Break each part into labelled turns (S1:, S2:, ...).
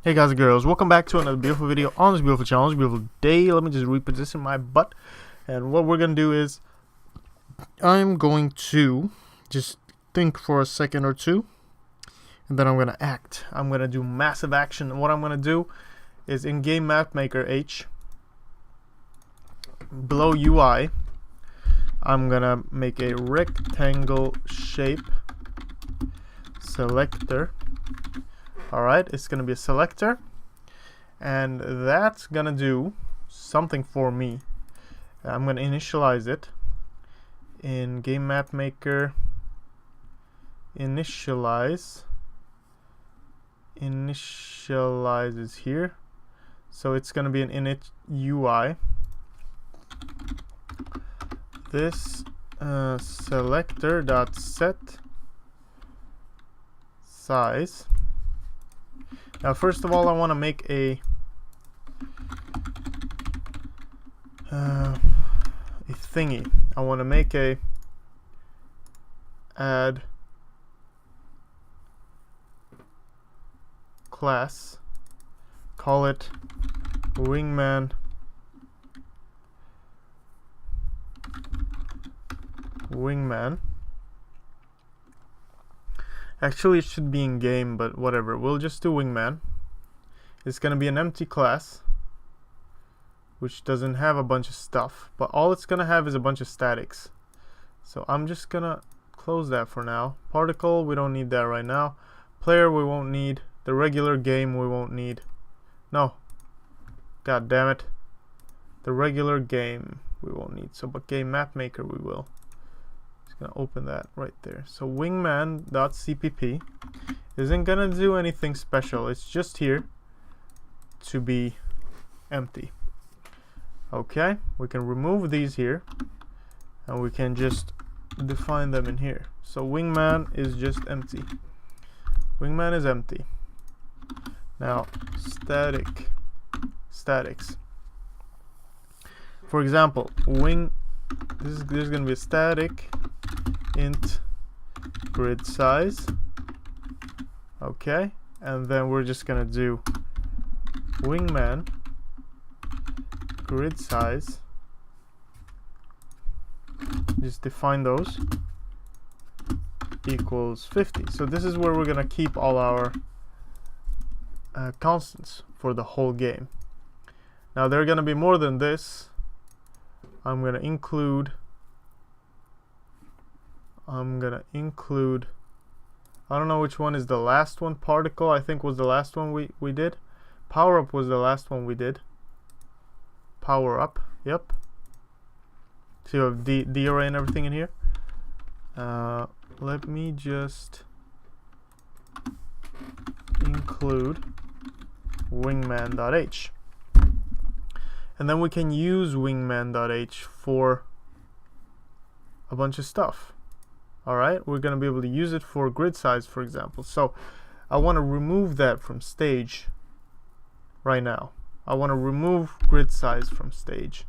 S1: Hey guys and girls, welcome back to another beautiful video on this beautiful challenge, beautiful day. Let me just reposition my butt. And what we're going to do is, I'm going to just think for a second or two, and then I'm going to act. I'm going to do massive action. And what I'm going to do is in Game Map Maker H, below UI, I'm going to make a rectangle shape selector. Alright, it's going to be a selector, and that's going to do something for me. I'm going to initialize it in Game Map Maker. Initialize is here, so it's going to be an init UI. This selector.set size. Now, first of all, I want to make a thingy. I want to make a add class. Call it wingman. Actually, it should be in game, but whatever. We'll just do wingman. It's going to be an empty class, which doesn't have a bunch of stuff, but all it's going to have is a bunch of statics. So I'm just going to close that for now. Particle, we don't need that right now. Player, we won't need. The regular game, we won't need. No. God damn it. The regular game, we won't need. So, but Game Map Maker, we will. Gonna open that right there. So wingman.cpp isn't gonna do anything special. It's just here to be empty. Okay, we can remove these here, and we can just define them in here. So wingman is just empty. Wingman is empty. Now statics. For example, there's gonna be a static int grid size. Okay, and then we're just gonna do wingman grid size. Just define those equals 50. So this is where we're gonna keep all our constants for the whole game. Now there are gonna be more than this. I'm gonna include, I don't know which one is the last one. Particle, I think, was the last one we did. Power up was the last one we did. Power up, yep. So you have the array and everything in here. Let me just include wingman.h. And then we can use wingman.h for a bunch of stuff. Alright, we're going to be able to use it for grid size, for example. So I want to remove that from stage right now. I want to remove grid size from stage.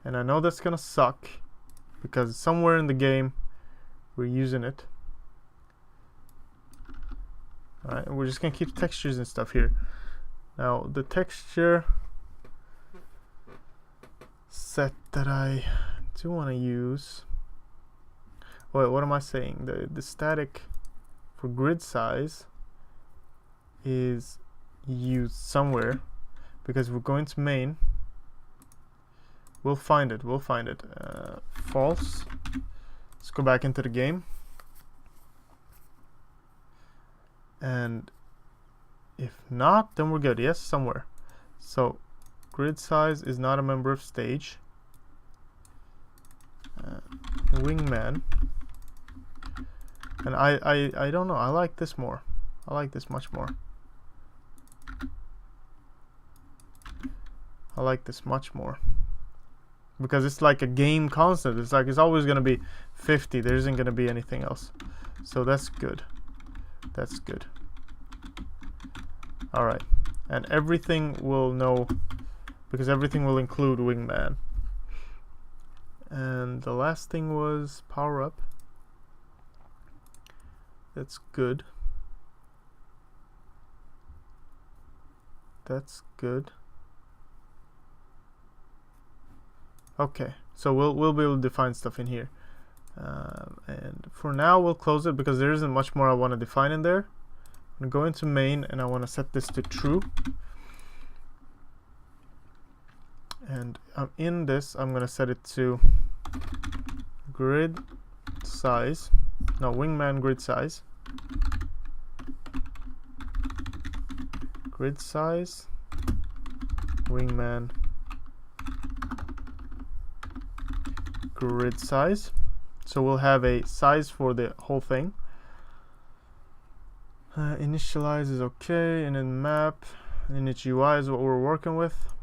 S1: And I know that's going to suck because somewhere in the game we're using it. Alright, we're just going to keep textures and stuff here. Now, the texture set that I do want to use. Wait, what am I saying? The static for grid size is used somewhere because we're going to main. We'll find it. False. Let's go back into the game. And if not, then we're good. Yes, somewhere. So grid size is not a member of stage. Wingman. And I don't know. I like this more. I like this much more. I like this much more. Because it's like a game constant. It's like it's always going to be 50. There isn't going to be anything else. So that's good. That's good. Alright. And everything will know, because everything will include wingman. And the last thing was power up. That's good. That's good. Okay, so we'll be able to define stuff in here. And for now we'll close it because there isn't much more I want to define in there. I'm going to go into main and I want to set this to true. And in this I'm going to set it to grid size. No, wingman grid size. Grid size. Wingman grid size. So we'll have a size for the whole thing. Initialize is okay, and then map, init UI is what we're working with.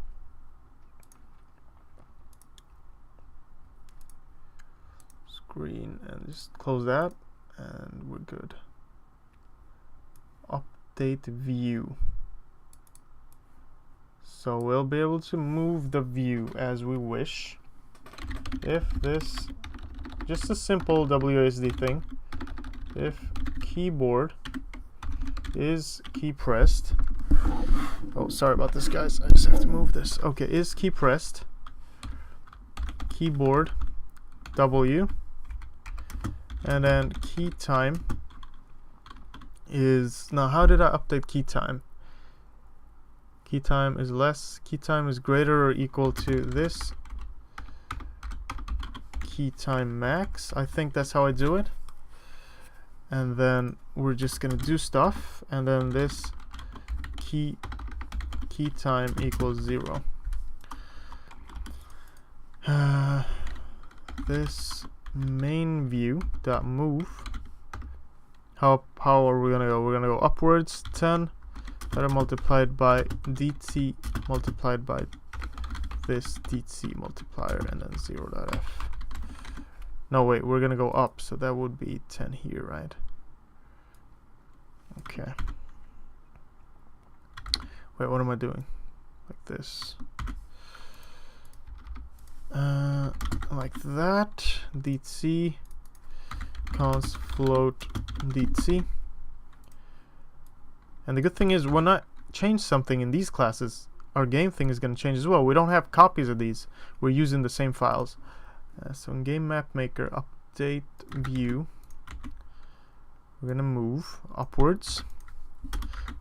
S1: Screen, and just close that, and we're good. Update view. So we'll be able to move the view as we wish. If this, just a simple WASD thing, if keyboard is key pressed, oh sorry about this guys, I just have to move this. Okay, is key pressed, keyboard W, and then key time is, now how did I update key time? Key time is less, key time is greater or equal to this key time max. I think that's how I do it. And then we're just gonna do stuff, and then this key time equals 0. This main view dot move. How are we gonna go? We're gonna go upwards 10, that are multiplied by dt multiplied by this dt multiplier, and then 0.f. No, wait, we're gonna go up, so that would be 10 here, right? Okay. Wait, what am I doing? Like this. Like that. dt const float dt. And the good thing is, when I change something in these classes, our game thing is going to change as well. We don't have copies of these. We're using the same files. So in game map maker, update view, we're going to move upwards.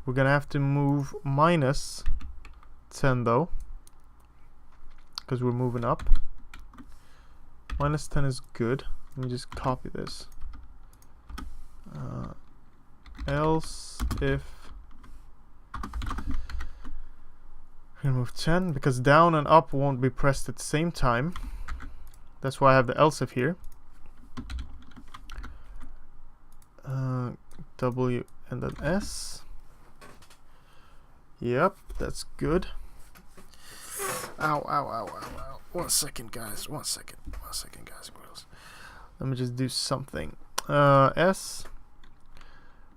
S1: We're going to have to move minus 10 though, because we're moving up. Minus 10 is good. Let me just copy this. Else if we're going to move 10, because down and up won't be pressed at the same time. That's why I have the else if here. W and then S. Yep, that's good. Ow, ow, ow, ow, ow. 1 second, guys. 1 second. 1 second, guys and girls. Let me just do something. S.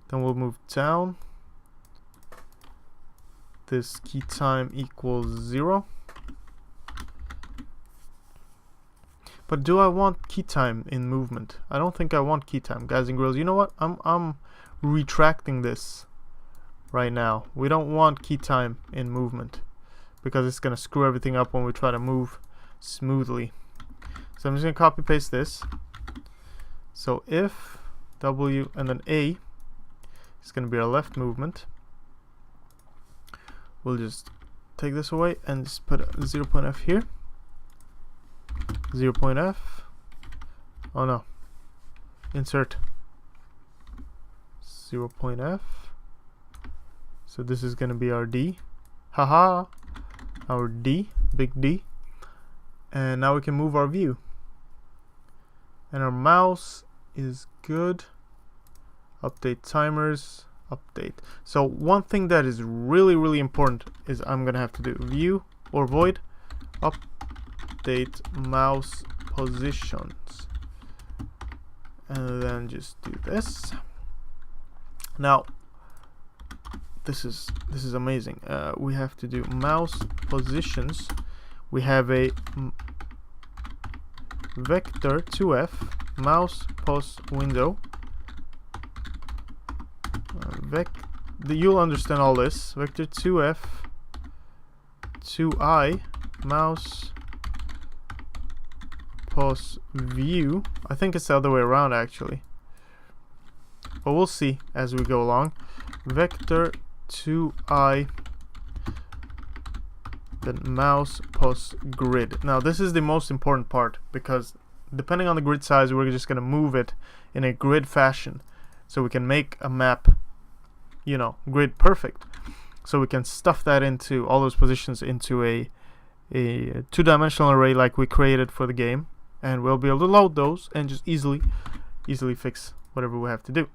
S1: Then we'll move down. This key time equals 0. But do I want key time in movement? I don't think I want key time, guys and girls. You know what? I'm retracting this right now. We don't want key time in movement because it's gonna screw everything up when we try to move smoothly. So I'm just gonna copy paste this. So if W and then A is gonna be our left movement, we'll just take this away and just put a 0.f here. 0.f. Oh no. Insert 0.f. So this is going to be our D. Haha. Our D. Big D. And now we can move our view. And our mouse is good. Update timers. Update. So one thing that is really, really important is I'm going to have to do view or void update mouse positions, and then just do this. Now this is amazing. We have to do mouse positions. We have a vector 2f mouse pos window you'll understand all this. Vector 2f 2i mouse pos view. I think it's the other way around actually, but we'll see as we go along. Vector 2i then mouse pos grid. Now this is the most important part, because depending on the grid size, we're just going to move it in a grid fashion, so we can make a map, you know, grid perfect. So we can stuff that into all those positions into a two-dimensional array like we created for the game, and we'll be able to load those and just easily fix whatever we have to do.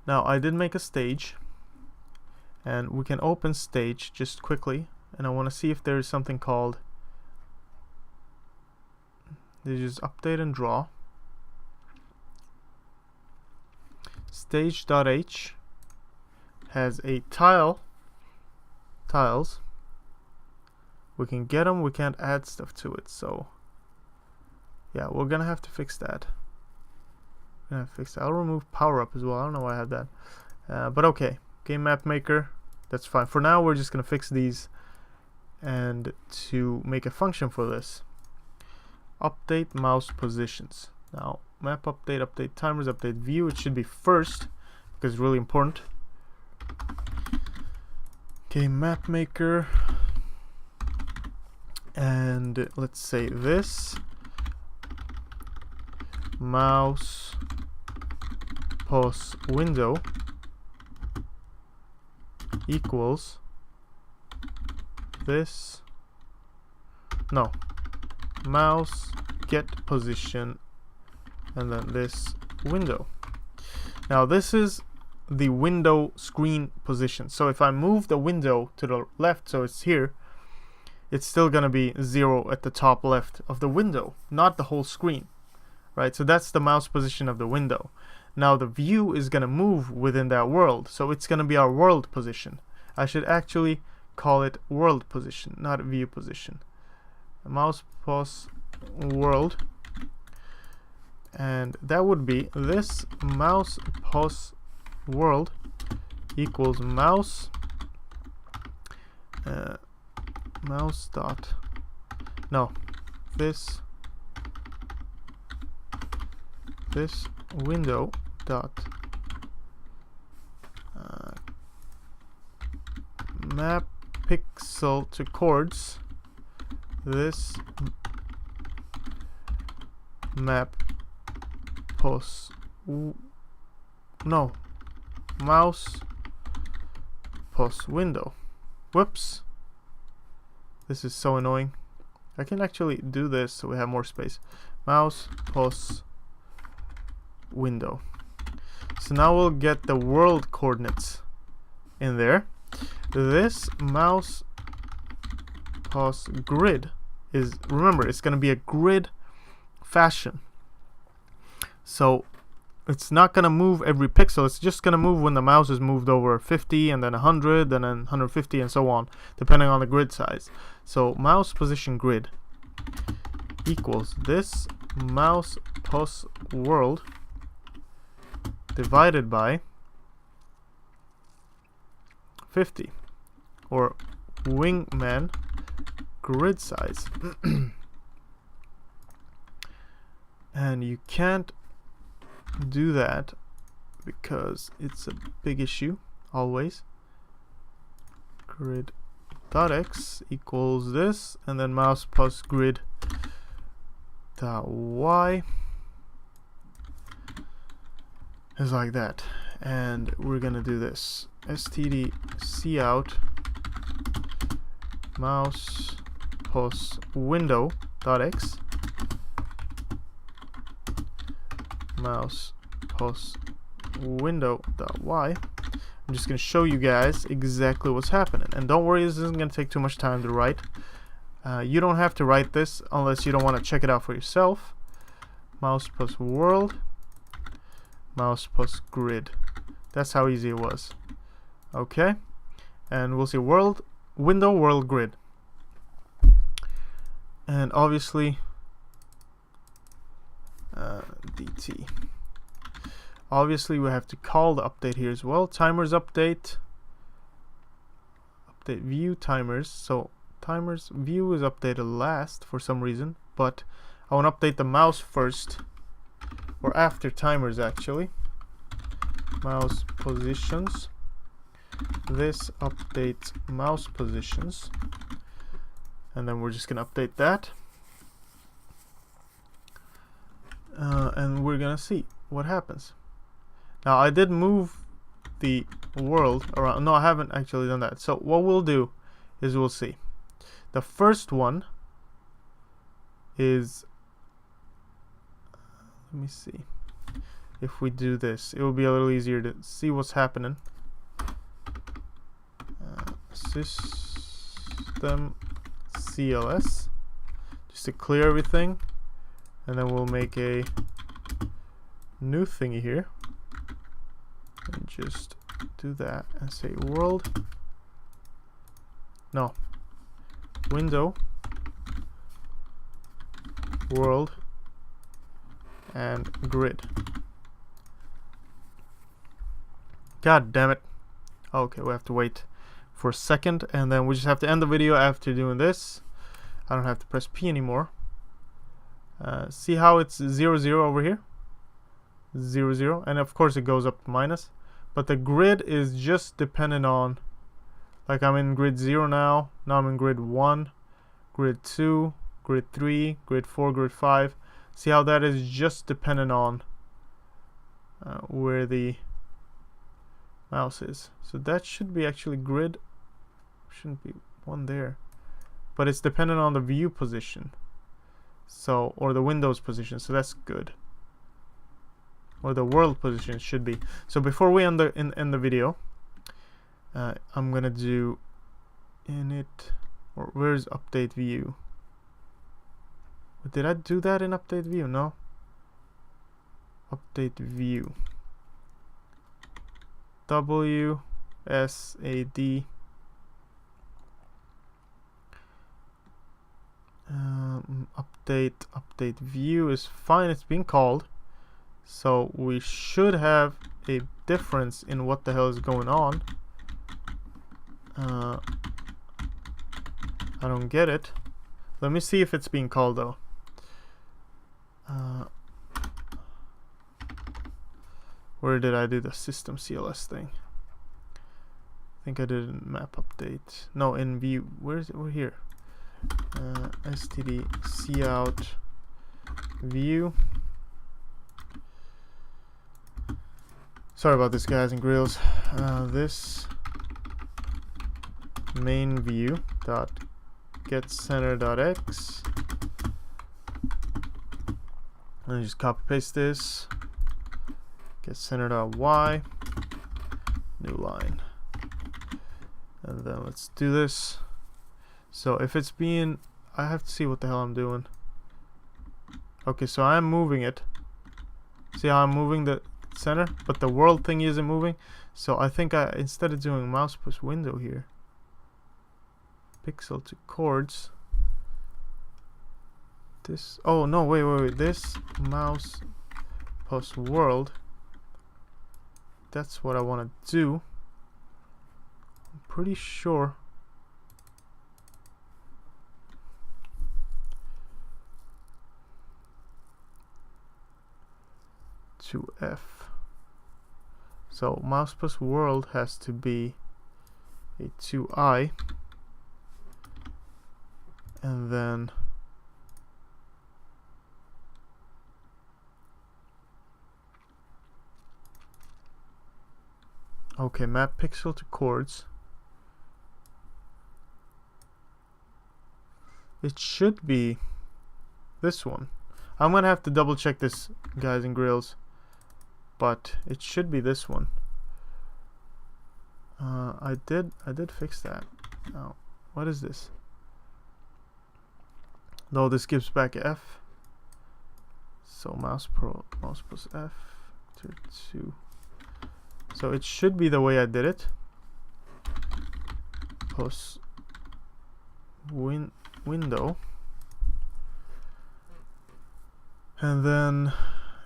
S1: Now I did make a stage, and we can open stage just quickly, and I want to see if there is something called, they just update and draw. Stage.h has a tiles. We can get them, we can't add stuff to it, so yeah, we're gonna have to fix that. I'll remove power up as well. I don't know why I had that, but okay. Game map maker, that's fine. For now we're just gonna fix these, and to make a function for this, update mouse positions. Now map update timers, update view, it should be first because it's really important. Game map maker, and let's say this mouse pos window equals this, no, mouse get position, and then this window. Now this is the window screen position, so if I move the window to the left, so it's here, it's still gonna be 0 at the top left of the window, not the whole screen, right? So that's the mouse position of the window. Now the view is gonna move within that world, so it's gonna be our world position. I should actually call it world position, not view position. Mouse pos world, and that would be this mouse pos world equals mouse mouse dot, no, this window dot map pixel to chords, this map pos no mouse pos window. Whoops, this is so annoying. I can actually do this so we have more space. Mouse pos window. So now we'll get the world coordinates in there. This mouse pos grid is, remember, it's going to be a grid fashion, so it's not going to move every pixel. It's just going to move when the mouse is moved over 50, and then 100, and then 150, and so on, depending on the grid size. So mouse position grid equals this mouse pos world divided by 50, or wingman grid size. And you can't do that because it's a big issue always. Grid.x equals this, and then mouse pos grid dot y is like that. And we're gonna do this std cout mouse pos window dot x mouse pos window dot y. I'm just going to show you guys exactly what's happening, and don't worry, this isn't going to take too much time to write. You don't have to write this unless you don't want to check it out for yourself. Mouse pos world, mouse pos grid. That's how easy it was. Okay, and we'll see world window world grid, and obviously dt. obviously we have to call the update here as well. Timers update view timers. So timers view is updated last for some reason, but I want to update the mouse first, or after timers actually. Mouse positions. This updates mouse positions, and then we're just gonna update that, and we're gonna see what happens. Now I did move the world around. No, I haven't actually done that. So what we'll do is we'll see. The first one is, let me see. If we do this, it will be a little easier to see what's happening. System CLS, just to clear everything, and then we'll make a new thingy here and just do that and say world, no, window, world, and grid. God damn it. Okay, we have to wait for a second, and then we just have to end the video after doing this. I don't have to press P anymore. See how it's 0, 0 over here? 0, 0, and of course it goes up to minus. But the grid is just dependent on, like I'm in grid 0 now. Now I'm in grid 1, grid 2, grid 3, grid 4, grid 5. See how that is just dependent on where the mouse is. So that should be actually grid, shouldn't be one there, but it's dependent on the view position, so, or the Windows position, so that's good, or the world position should be. So before we end the video, I'm gonna do init, or where's update view? Did I do that in update view? No. Update view. WSAD. Update view is fine. It's being called, so we should have a difference in what the hell is going on. I don't get it. Let me see if it's being called though. Where did I do the system CLS thing? I think I did in map update. No, in view. Where is it? We're here. std cout view. Sorry about this, guys and grills. This main view dot get center dot x, and just copy paste this. Get center dot y, new line, and then let's do this. So if it's being, I have to see what the hell I'm doing. Okay, so I'm moving it. See how I'm moving the center, but the world thing isn't moving. So I think instead of doing mouse plus window here, pixel to chords, this, oh no, wait, this mouse plus world, that's what I want to do. I'm pretty sure. To F. So mouse plus world has to be a 2i, and then okay, map pixel to chords. It should be this one. I'm gonna have to double check this, guys and grills, but it should be this one. I did fix that. Now, what is this? No, this gives back F. So mouse plus F to 2. So it should be the way I did it. Plus window, and then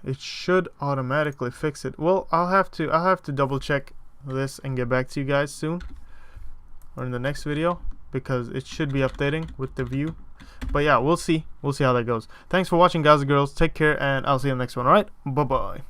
S1: it should automatically fix it. Well, I'll have to double check this and get back to you guys soon, or in the next video, because it should be updating with the view. But yeah, we'll see how that goes. Thanks for watching, guys and girls. Take care, and I'll see you in the next one. All right, bye bye.